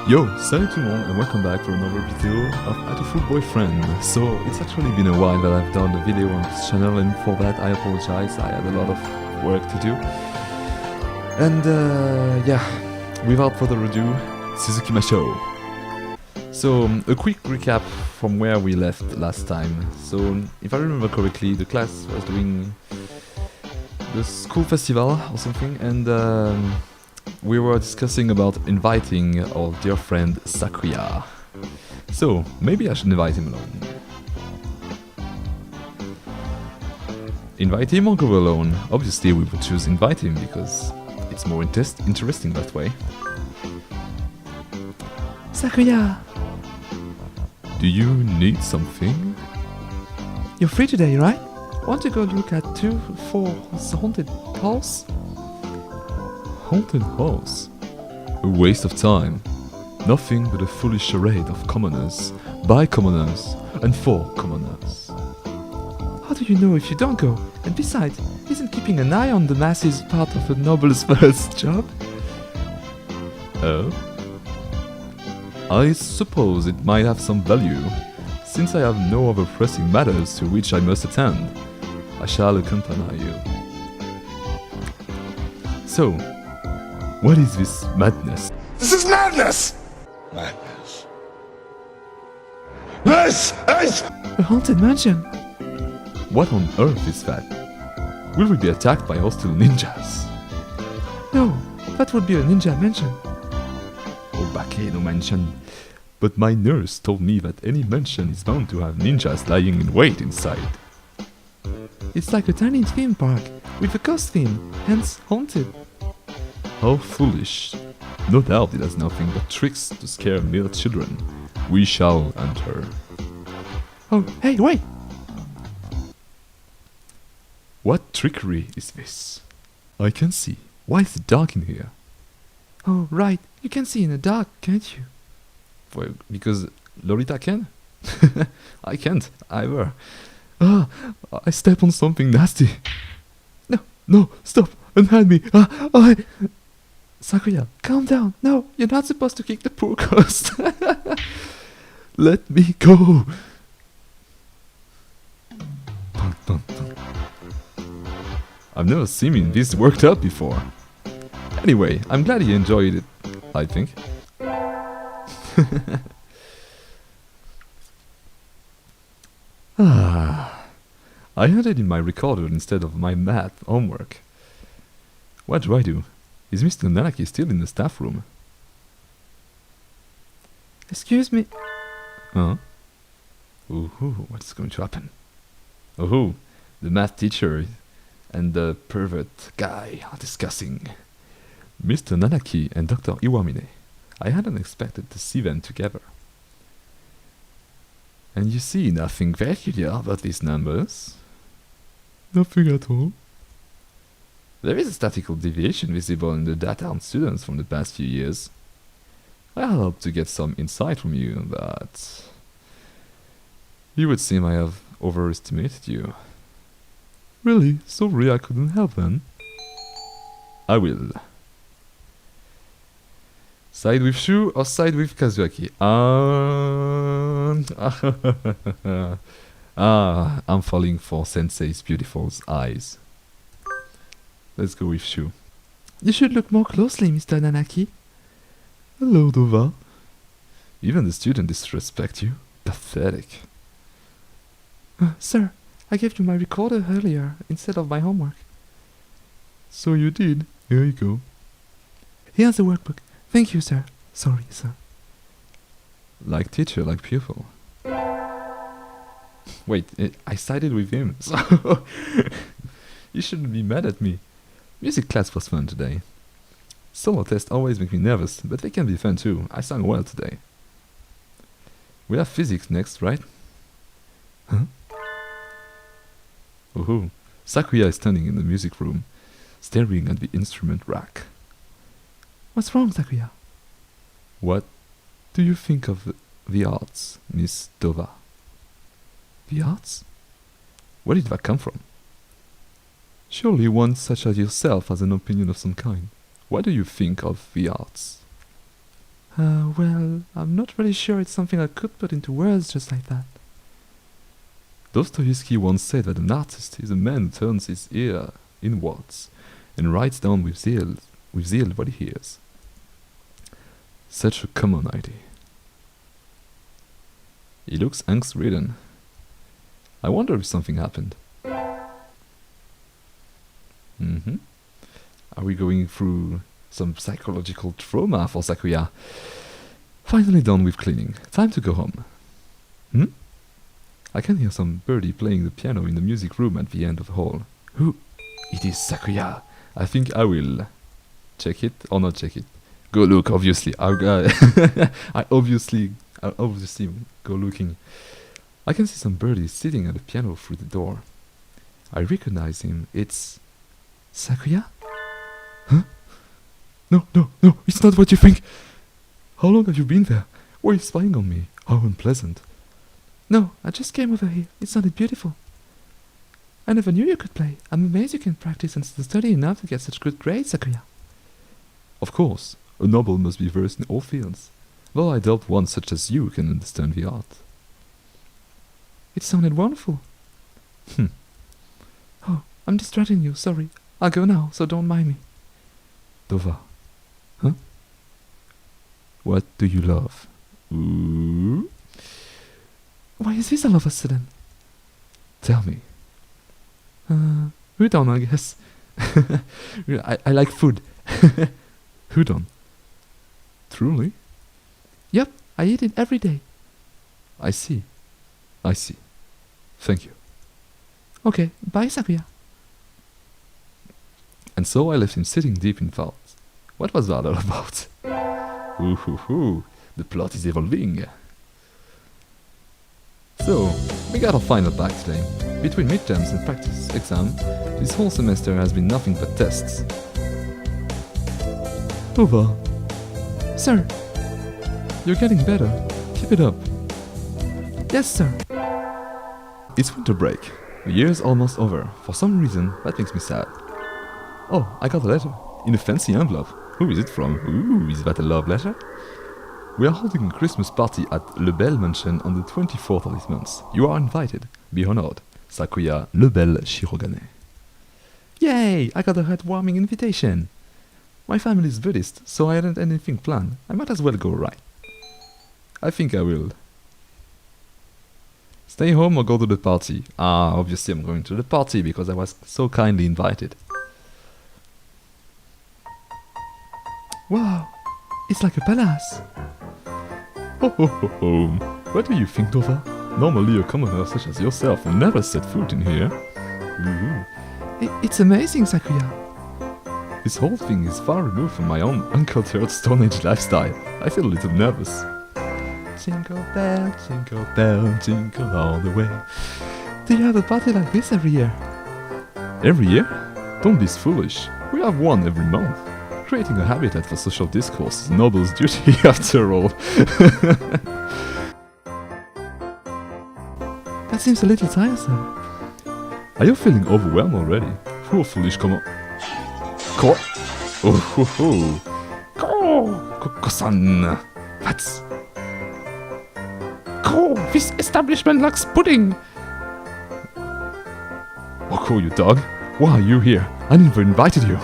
Yo, salut tout le monde and welcome back for another video of Hatoful Boyfriend. So, it's actually been a while that I've done a video on this channel, and for that I apologize, I had a lot of work to do. And yeah, without further ado, StPigeoNation show. So, a quick recap from where we left last time. So, if I remember correctly, the class was doing the school festival or something, and we were discussing about inviting our dear friend Sakuya. So, maybe I should invite him alone. Invite him or go alone? Obviously we would choose invite him because it's more interesting that way. Sakuya! Do you need something? You're free today, right? Want to go look at 2-4 haunted house? Haunted house? A waste of time. Nothing but a foolish charade of commoners, by commoners, and for commoners. How do you know if you don't go? And besides, isn't keeping an eye on the masses part of a noble's first job? Oh? I suppose it might have some value. Since I have no other pressing matters to which I must attend, I shall accompany you. So, what is this madness? This is madness! Madness. This is... A haunted mansion! What on earth is that? Will we be attacked by hostile ninjas? No, that would be a ninja mansion. Obake no mansion. But my nurse told me that any mansion is bound to have ninjas lying in wait inside. It's like a tiny theme park, with a ghost theme, hence haunted. How foolish. No doubt it has nothing but tricks to scare mere children. We shall enter. Oh, hey, wait! What trickery is this? I can see. Why is it dark in here? Oh, right. You can see in the dark, can't you? Well, because Lolita can? I can't, either. Ah, I step on something nasty. No, stop, unhand me. Sakuya, calm down. No, you're not supposed to kick the poor ghost. Let me go. I've never seen him this worked up before. Anyway, I'm glad he enjoyed it, I think. I had it in my recorder instead of my math homework. What do I do? Is Mr. Nanaki still in the staff room? Excuse me. Huh? Ooh, what's going to happen? Oh, the math teacher and the pervert guy are discussing. Mr. Nanaki and Dr. Iwamine. I hadn't expected to see them together. And you see nothing peculiar about these numbers? Nothing at all. There is a statistical deviation visible in the data on students from the past few years. I hope to get some insight from you, but you would seem I have overestimated you. Really? Sorry I couldn't help then. I will. Side with Shu or side with Kazuaki? I'm falling for Sensei's beautiful eyes. Let's go with Shu. You should look more closely, Mr. Nanaki. Hello, Dova. Even the student disrespect you? Pathetic. Sir, I gave you my recorder earlier instead of my homework. So you did. Here you go. Here's the workbook. Thank you, sir. Sorry, sir. Like teacher, like pupil. Wait, I sided with him, so you shouldn't be mad at me. Music class was fun today. Solo tests always make me nervous, but they can be fun too. I sang well today. We have physics next, right? Huh? Oh, Sakuya is standing in the music room, staring at the instrument rack. What's wrong, Sakuya? What do you think of the arts, Miss Dova? The arts? Where did that come from? Surely one such as yourself has an opinion of some kind. What do you think of the arts? Well, I'm not really sure it's something I could put into words just like that. Dostoevsky once said that an artist is a man who turns his ear inwards and writes down with zeal what he hears. Such a common idea. He looks angst-ridden. I wonder if something happened. Are we going through some psychological trauma for Sakuya? Finally done with cleaning. Time to go home. I can hear some birdie playing the piano in the music room at the end of the hall. Who? It is Sakuya. I think I will check it or not check it. Go look, obviously. I'll obviously go looking. I can see some birdie sitting at the piano through the door. I recognize him. It's Sakuya? Huh? No, it's not what you think. How long have you been there? Why are you spying on me? How unpleasant. No, I just came over here. It sounded beautiful. I never knew you could play. I'm amazed you can practice and study enough to get such good grades, Sakuya. Of course, a noble must be versed in all fields. Well, I doubt one such as you can understand the art. It sounded wonderful. Oh, I'm distracting you, sorry. I'll go now, so don't mind me. Dova. Huh? What do you love? Ooh. Why is this all of a sudden? Tell me. Udon, I guess. I like food. Udon. Truly? Yep, I eat it every day. I see. Thank you. Okay, bye, Sakuya. And so I left him sitting deep in thought. What was that all about? Ooh, the plot is evolving. So, we got our final back today. Between midterms and practice exam, this whole semester has been nothing but tests. Over. Sir. You're getting better. Keep it up. Yes, sir. It's winter break. The year's almost over. For some reason, that makes me sad. Oh, I got a letter. In a fancy envelope. Who is it from? Ooh, is that a love letter? We are holding a Christmas party at Le Bel Mansion on the 24th of this month. You are invited. Be honored. Sakuya Le Bel Shirogane. Yay! I got a heartwarming invitation. My family is Buddhist, so I hadn't anything planned. I might as well go right. I think I will. Stay home or go to the party? Ah, obviously I'm going to the party because I was so kindly invited. Wow, it's like a palace. Ho. What do you think, Dova? Normally a commoner such as yourself will never set foot in here. It's amazing, Sakuya. This whole thing is far removed from my own uncultured Stone Age lifestyle. I feel a little nervous. Jingle bell, jingle all the way. Do you have a party like this every year? Every year? Don't be foolish. We have one every month. Creating a habitat for social discourse is a noble's duty after all. That seems a little tiresome. Are you feeling overwhelmed already? Poor foolish Komo... Koko-san! That's... This establishment lacks pudding! Oko, you dog? Why are you here? I never invited you.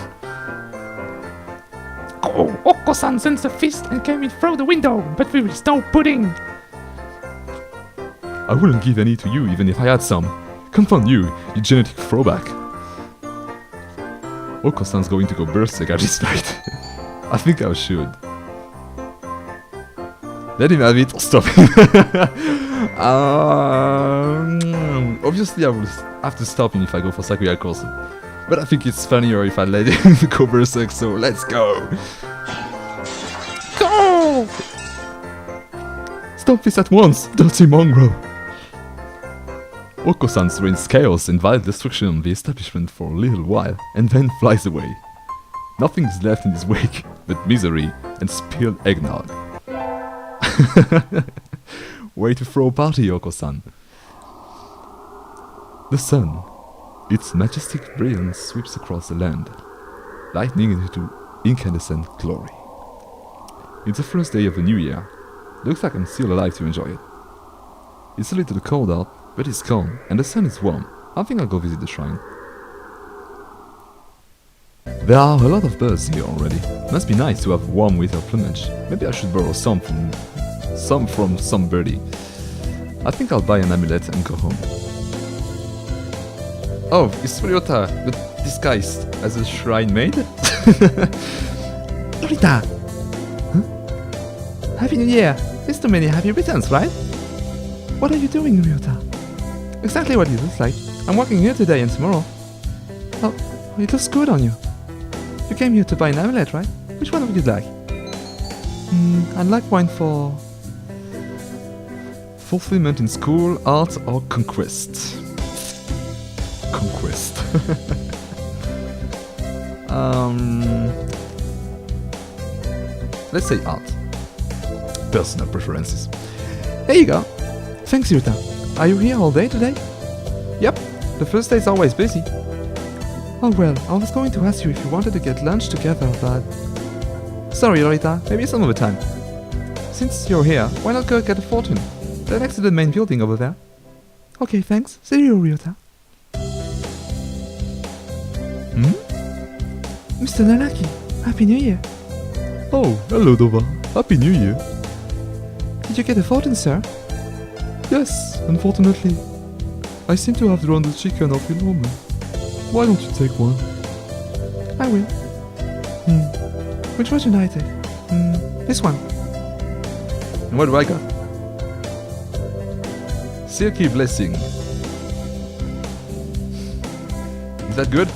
Oko-san sends a fist and came in through the window, but there is no pudding! I wouldn't give any to you even if I had some. Confound you, you genetic throwback. Oko-san's going to go berserk at this night. I think I should. Let him have it or stop him. Obviously I will have to stop him if I go for Sakuya course. But I think it's funnier if I let him go berserk, so let's go! Go! Stop this at once, dirty mongrel! Oko-san rains chaos and violent destruction on the establishment for a little while, and then flies away. Nothing is left in his wake but misery and spilled eggnog. Way to throw a party, Oko-san. The sun, its majestic brilliance sweeps across the land, lightening it into incandescent glory. It's the first day of the new year. Looks like I'm still alive to enjoy it. It's a little cold out, but it's calm, and the sun is warm. I think I'll go visit the shrine. There are a lot of birds here already. Must be nice to have warm winter plumage. Maybe I should borrow some from some birdie. I think I'll buy an amulet and go home. Oh, it's Ryota, but disguised as a shrine maid? Rita! Huh? Happy New Year! There's too many happy returns, right? What are you doing, Ryota? Exactly what it looks like. I'm working here today and tomorrow. Oh, it looks good on you. You came here to buy an amulet, right? Which one would you like? I'd like one for... fulfillment in school, art, or conquest. Conquest. Let's say art. Personal preferences. Here you go. Thanks, Ryota. Are you here all day today? Yep, the first day is always busy. Oh well, I was going to ask you if you wanted to get lunch together, but... Sorry, Rita, maybe some other time. Since you're here, why not go get a fortune? They're next to the main building over there. Okay, thanks. See you, Ryota. Mr. Nanaki, Happy New Year. Oh, hello Dova. Happy New Year. Did you get a fortune, sir? Yes, unfortunately. I seem to have drawn the chicken of your woman. Why don't you take one? I will. Which one should I take? This one. And what do I got? Silky Blessing. Is that good?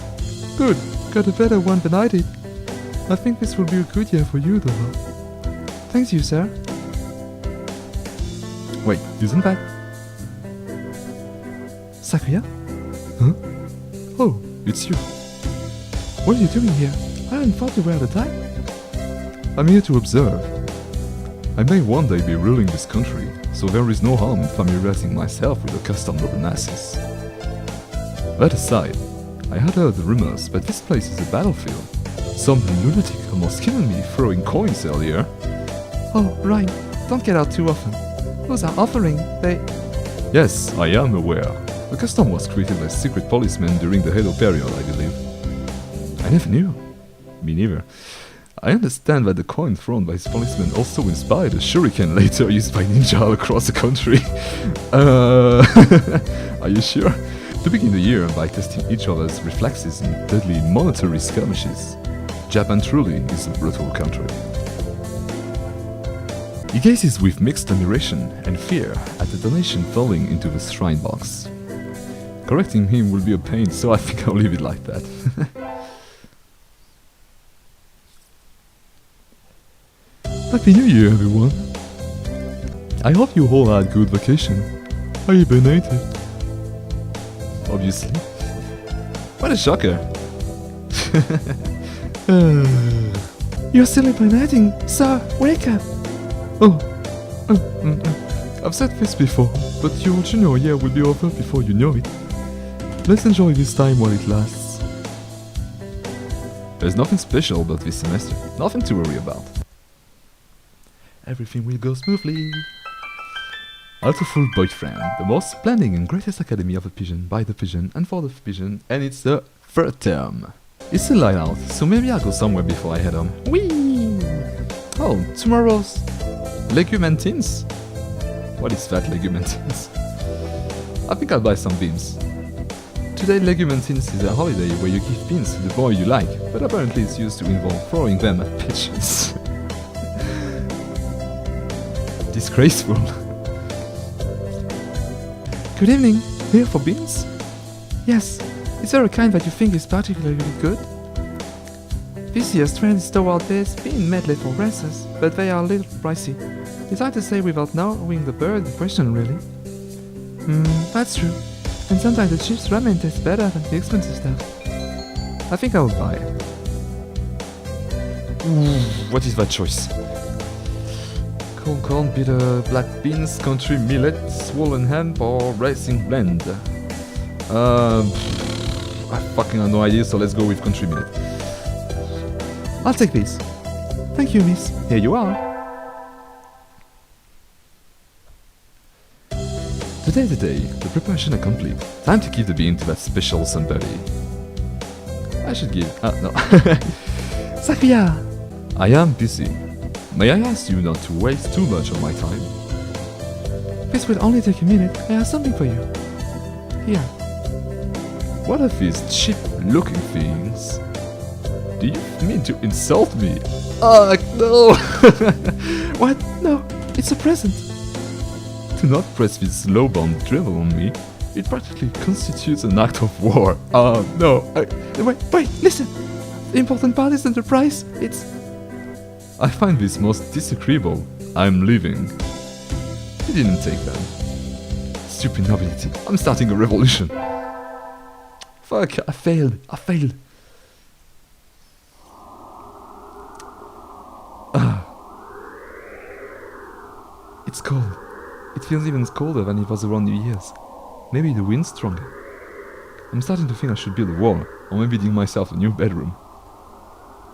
Good. Got a better one than I did. I think this will be a good year for you, though. Thanks you, sir. Wait, isn't that? Sakuya? Huh? Oh, it's you. What are you doing here? I hadn't thought you were the type. I'm here to observe. I may one day be ruling this country, so there is no harm in familiarizing myself with the custom of the masses. That aside, I had heard the rumors that this place is a battlefield. Some lunatic almost killed me throwing coins earlier. Oh, right. Don't get out too often. Those are offering. They... Yes, I am aware. The custom was created by secret policemen during the Edo period, I believe. I never knew. Me neither. I understand that the coin thrown by his policemen also inspired a shuriken later used by ninja all across the country. Are you sure? To begin the year by testing each other's reflexes in deadly monetary skirmishes. Japan truly is a brutal country. He gazes with mixed admiration and fear at the donation falling into the shrine box. Correcting him will be a pain, so I think I'll leave it like that. Happy New Year, everyone! I hope you all had good vacation. I hibernated. Obviously. What a shocker! You're still hibernating, sir. Wake up. I've said this before, but your junior year will be over before you know it. Let's enjoy this time while it lasts. There's nothing special about this semester, nothing to worry about. Everything will go smoothly. Hatoful Boyfriend, the most splendid and greatest academy of a pigeon, by the pigeon and for the pigeon, and it's the third term. It's still light out, so maybe I'll go somewhere before I head home. Whee! Oh, tomorrow's Legumantines? What is that, Legumantines? I think I'll buy some beans. Today Legumantines is a holiday where you give beans to the boy you like, but apparently it's used to involve throwing them at pigeons. Disgraceful. Good evening. Here for beans? Yes. Is there a kind that you think is particularly good? This year's trend is toward this being medley for races, but they are a little pricey. It's hard to say without knowing the bird in question, really. That's true. And sometimes the cheap ramen tastes better than the expensive stuff. I think I'll buy. What is that choice? Corn, bitter, black beans, country millet, swollen hemp, or racing blend? I fucking have no idea, so let's go with country millet. I'll take these. Thank you, miss. Here you are. Today, the preparation are complete. Time to give the bean to that special Senpai. I should give... no. Sakuya! I am busy. May I ask you not to waste too much of my time? This will only take a minute. I have something for you. Here. What are these cheap-looking things? Do you mean to insult me? Ugh, no! What? No, it's a present. Do not press this low-bound drivel on me. It practically constitutes an act of war. No. Wait, listen. The important part isn't the price, it's... I find this most disagreeable. I'm leaving. You didn't take them. Stupid nobility. I'm starting a revolution. Fuck, I failed. It's cold. It feels even colder than it was around New Year's. Maybe the wind's stronger. I'm starting to think I should build a wall, or maybe dig myself a new bedroom.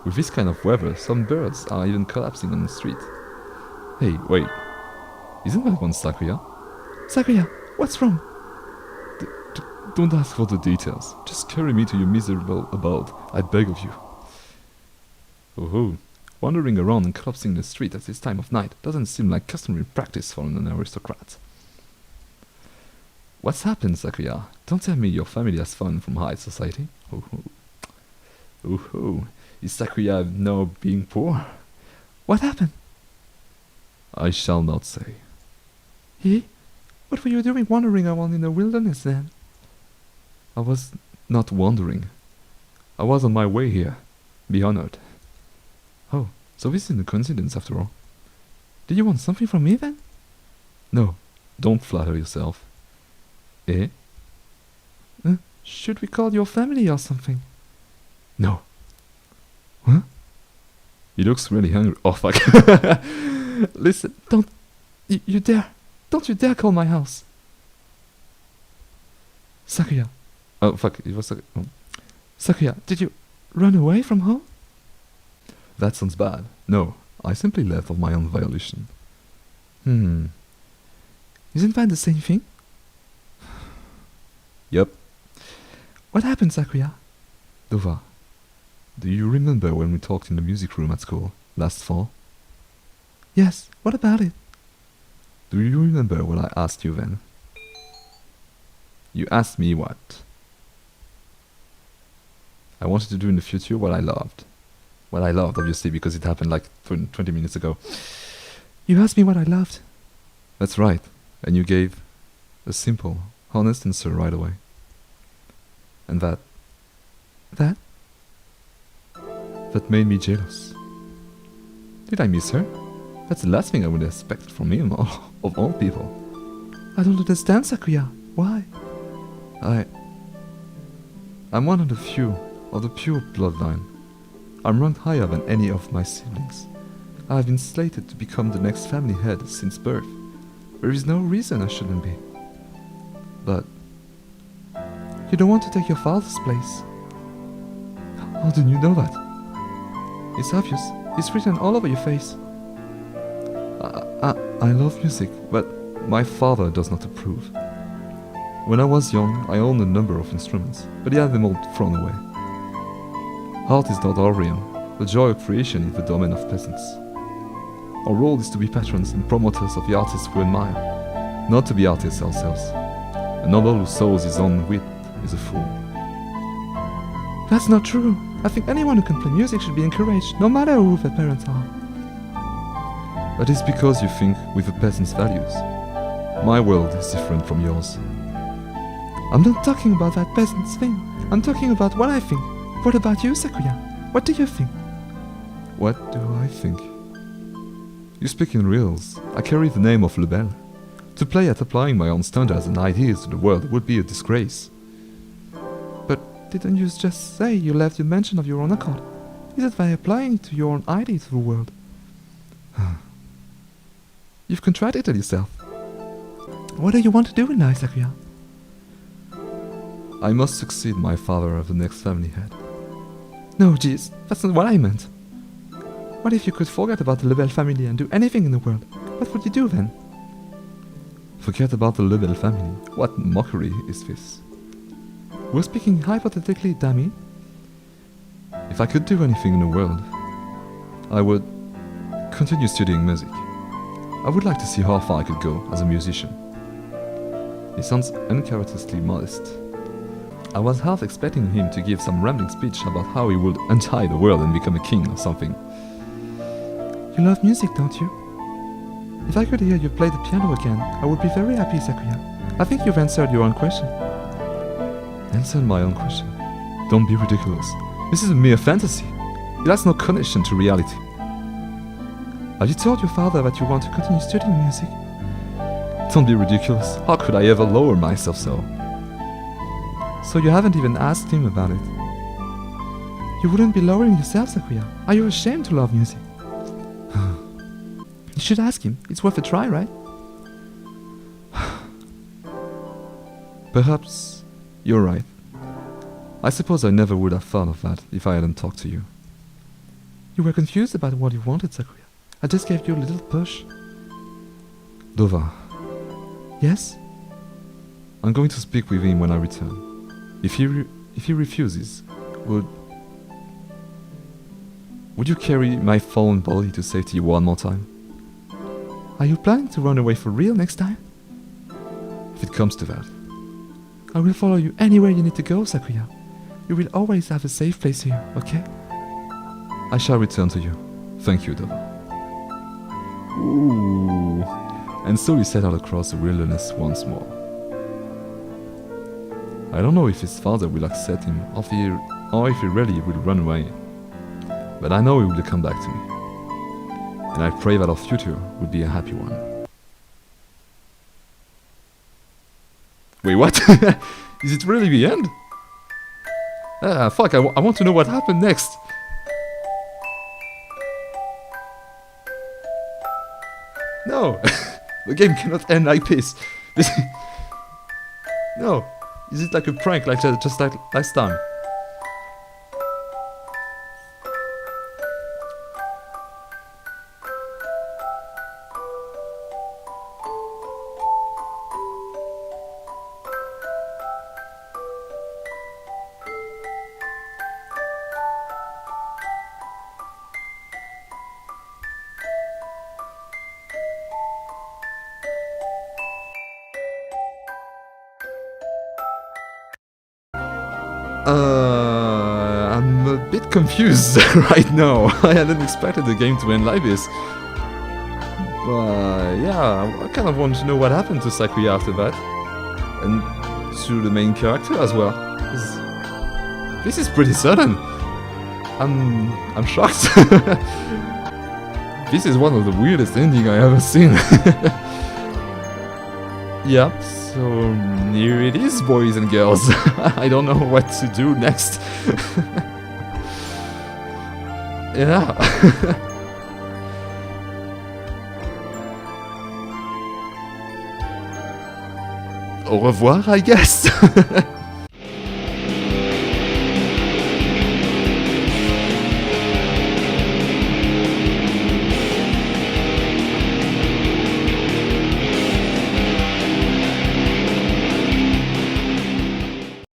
With this kind of weather, some birds are even collapsing on the street. Hey, wait. Isn't that one Sakuya? Sakuya, what's wrong? Don't ask for the details. Just carry me to your miserable abode, I beg of you. Oh, wandering around and collapsing in the street at this time of night doesn't seem like customary practice for an aristocrat. What's happened, Sakuya? Don't tell me your family has fallen from high society. Oh, is Sakuya now being poor? What happened? I shall not say. What were you doing wandering around in the wilderness then? I was not wandering. I was on my way here. Be honored. Oh, so this isn't a coincidence after all. Did you want something from me then? No, don't flatter yourself. Eh? Should we call your family or something? No. Huh? He looks really hungry. Oh, fuck. Listen, don't you dare call my house. Sakuya. Oh, fuck, it was Sakuya. Oh. Sakuya, did you run away from home? That sounds bad. No, I simply left of my own volition. Isn't that the same thing? Yep. What happened, Sakuya? Dova, do you remember when we talked in the music room at school last fall? Yes, what about it? Do you remember what I asked you then? You asked me what? I wanted to do in the future what I loved. What I loved, obviously, because it happened like 20 minutes ago. You asked me what I loved. That's right, and you gave a simple, honest answer right away. And that made me jealous. Did I miss her? That's the last thing I would expect from him, of all people. I don't understand, Sakuya. Why? I'm one of the few of the pure bloodline. I'm ranked higher than any of my siblings. I have been slated to become the next family head since birth. There is no reason I shouldn't be. But you don't want to take your father's place. How did you know that? It's obvious. It's written all over your face. I love music, but my father does not approve. When I was young, I owned a number of instruments, but he had them all thrown away. Art is not our realm. The joy of creation is the domain of peasants. Our role is to be patrons and promoters of the artists we admire, not to be artists ourselves. A noble who sows his own wit is a fool. That's not true. I think anyone who can play music should be encouraged, no matter who their parents are. That is because you think with the peasant's values. My world is different from yours. I'm not talking about that peasant's thing. I'm talking about what I think. What about you, Sakuya? What do you think? What do I think? You speak in riddles. I carry the name of Lebel. To play at applying my own standards and ideas to the world would be a disgrace. But didn't you just say you left the mansion of your own accord? Is it by applying to your own idea to the world? You've contradicted yourself. What do you want to do in life, Sakuya? I must succeed my father as the next family head. No, jeez, that's not what I meant. What if you could forget about the Lebel family and do anything in the world? What would you do then? Forget about the Lebel family. What mockery is this? We're speaking hypothetically, dummy. If I could do anything in the world, I would continue studying music. I would like to see how far I could go as a musician. He sounds uncharacteristically modest. I was half expecting him to give some rambling speech about how he would untie the world and become a king or something. You love music, don't you? If I could hear you play the piano again, I would be very happy, Sakuya. I think you've answered your own question. Answer my own question. Don't be ridiculous. This is a mere fantasy. It has no connection to reality. Have you told your father that you want to continue studying music? Don't be ridiculous. How could I ever lower myself so? So you haven't even asked him about it? You wouldn't be lowering yourself, Sakuya. Are you ashamed to love music? You should ask him. It's worth a try, right? Perhaps you're right. I suppose I never would have thought of that if I hadn't talked to you. You were confused about what you wanted, Sakuya. I just gave you a little push. Dova, Yes? I'm going to speak with him when I return. If he refuses, would you carry my fallen body to safety one more time? Are you planning to run away for real next time? If it comes to that. I will follow you anywhere you need to go, Sakuya. You will always have a safe place here, okay? I shall return to you. Thank you, Dova. Ooh. And so he set out across the wilderness once more. I don't know if his father will accept him or if he really will run away. But I know he will come back to me. And I pray that our future will be a happy one. Wait, what? Is it really the end? Fuck, I want to know what happened next. No, the game cannot end like this. No, is it like a prank like just like last time? I'm a bit confused right now. I hadn't expected the game to end like this. But yeah, I kind of want to know what happened to Sakuya after that. And to the main character as well. This is pretty sudden. I'm shocked. This is one of the weirdest endings I ever seen. Yep, so here it is, boys and girls. I don't know what to do next. Yeah. Au revoir, I guess.